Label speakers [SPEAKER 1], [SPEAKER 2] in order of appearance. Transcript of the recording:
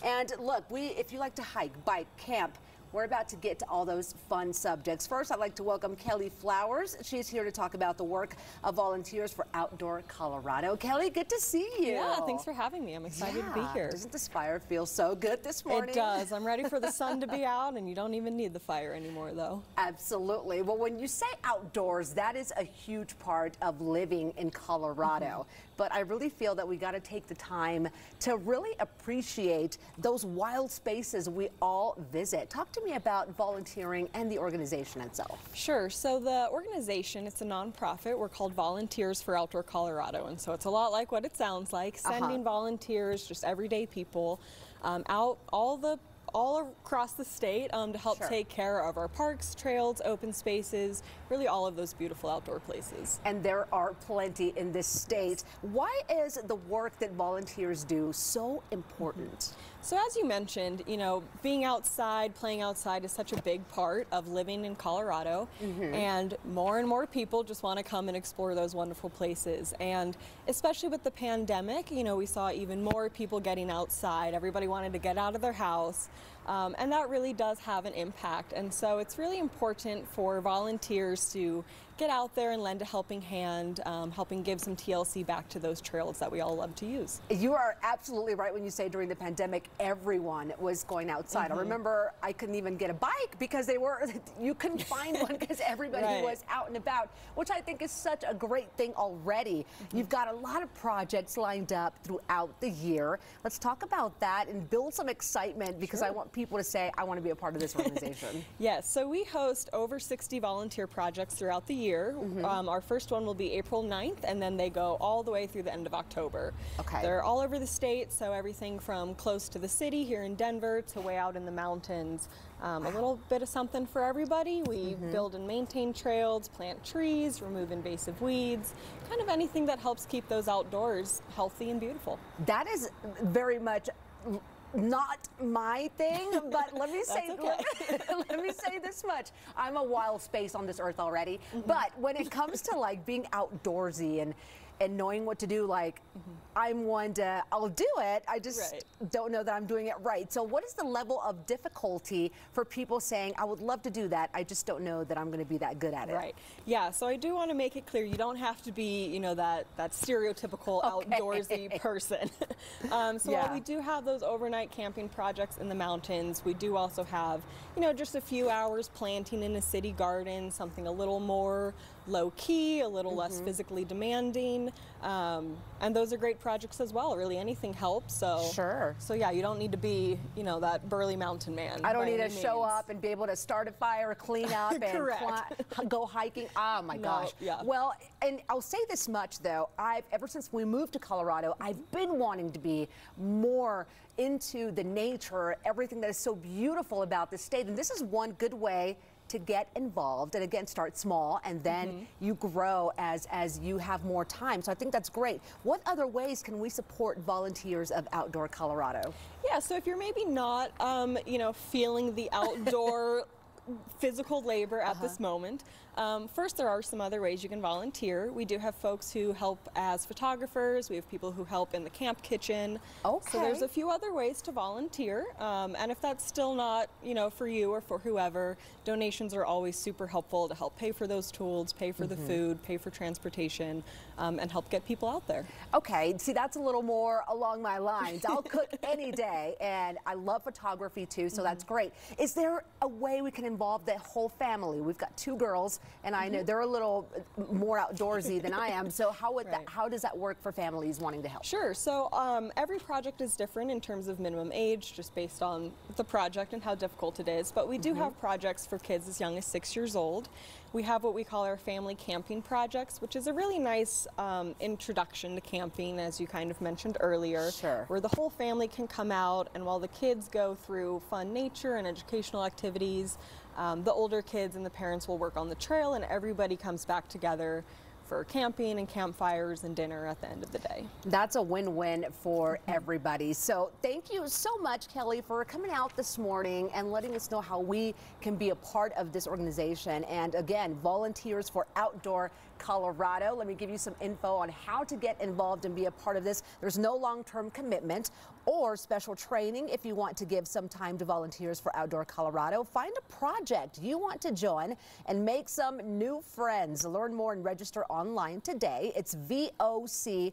[SPEAKER 1] And look, if you like to hike, bike, camp, we're about to get to all those fun subjects. First, I'd like to welcome Kelly Flowers. She's here to talk about the work of Volunteers for Outdoor Colorado. Kelly, good to see you.
[SPEAKER 2] Yeah, thanks for having me. I'm excited to be here.
[SPEAKER 1] Doesn't this fire feel so good this morning?
[SPEAKER 2] It does. I'm ready for the sun to be out, and you don't even need the fire anymore, though.
[SPEAKER 1] Absolutely. Well, when you say outdoors, that is a huge part of living in Colorado. But I really feel that we got to take the time to really appreciate those wild spaces we all visit. Talk to me about volunteering and the organization itself.
[SPEAKER 2] Sure. So the organization, it's a nonprofit. We're called Volunteers for Outdoor Colorado. And so it's a lot like what it sounds like, sending volunteers, just everyday people, out all across the state to help take care of our parks, trails, open spaces, really all of those beautiful outdoor places.
[SPEAKER 1] And there are plenty in this state. Why is the work that volunteers do so important?
[SPEAKER 2] So as you mentioned, you know, being outside, playing outside is such a big part of living in Colorado, and more people just want to come and explore those wonderful places. And especially with the pandemic, you know, we saw even more people getting outside. Everybody wanted to get out of their house, and that really does have an impact. And so it's really important for volunteers to get out there and lend a helping hand, helping give some TLC back to those trails that we all love to use.
[SPEAKER 1] You are absolutely right when you say during the pandemic, everyone was going outside. I remember I couldn't even get a bike because you couldn't find one because everybody was out and about, which I think is such a great thing already. You've got a lot of projects lined up throughout the year. Let's talk about that and build some excitement because I want people to say, I want to be a part of this organization.
[SPEAKER 2] Yes, so we host over 60 volunteer projects throughout the year. Our first one will be April 9th, and then they go all the way through the end of October. They're all over the state, so everything from close to the city here in Denver to way out in the mountains. A little bit of something for everybody. We build and maintain trails, plant trees, remove invasive weeds, kind of anything that helps keep those outdoors healthy and beautiful.
[SPEAKER 1] That is very much not my thing, but let me say let me say this much. I'm a wild space on this earth already, but when it comes to like being outdoorsy and knowing what to do, like I'm one to, I'll do it, I just don't know that I'm doing it right. So what is the level of difficulty for people saying, I would love to do that, I just don't know that I'm going to be that good at it?
[SPEAKER 2] Right. Yeah, so I do want to make it clear, you don't have to be, you know, that stereotypical outdoorsy person. So while we do have those overnight camping projects in the mountains, we do also have, you know, just a few hours planting in a city garden, something a little more low-key, a little less physically demanding, and those are great projects as well. Really, anything helps. So so yeah, you don't need to be, you know, that burly mountain man.
[SPEAKER 1] I don't need to show up and be able to start a fire, clean up, and go hiking. Oh my gosh. Well, and I'll say this much though, ever since we moved to Colorado, I've been wanting to be more into the nature, everything that is so beautiful about this state, and this is one good way to get involved. And again, start small and then you grow as you have more time. So I think that's great. What other ways can we support Volunteers of Outdoor Colorado?
[SPEAKER 2] Yeah, so if you're maybe not, you know, feeling the outdoor physical labor at this moment. First, there are some other ways you can volunteer. We do have folks who help as photographers. We have people who help in the camp kitchen. So there's a few other ways to volunteer. And if that's still not, you know, for you or for whoever, donations are always super helpful to help pay for those tools, pay for the food, pay for transportation, and help get people out there. Okay,
[SPEAKER 1] see, that's a little more along my lines. I'll cook any day, and I love photography too, so that's great. Is there a way we can involve the whole family? We've got 2 girls, and I know they're a little more outdoorsy than I am, so how does that work for families wanting to help?
[SPEAKER 2] Sure, so every project is different in terms of minimum age, just based on the project and how difficult it is, but we do have projects for kids as young as 6 years old. We have what we call our family camping projects, which is a really nice introduction to camping, as you kind of mentioned earlier, where the whole family can come out, and while the kids go through fun nature and educational activities, the older kids and the parents will work on the trail, and everybody comes back together for camping and campfires and dinner at the end of the day.
[SPEAKER 1] That's a win-win for everybody. So thank you so much, Kelly, for coming out this morning and letting us know how we can be a part of this organization. And again, Volunteers for Outdoor Colorado. Let me give you some info on how to get involved and be a part of this. There's no long-term commitment or special training if you want to give some time to volunteers for Outdoor Colorado. Find a project you want to join and make some new friends. Learn more and register online today. It's voc.org.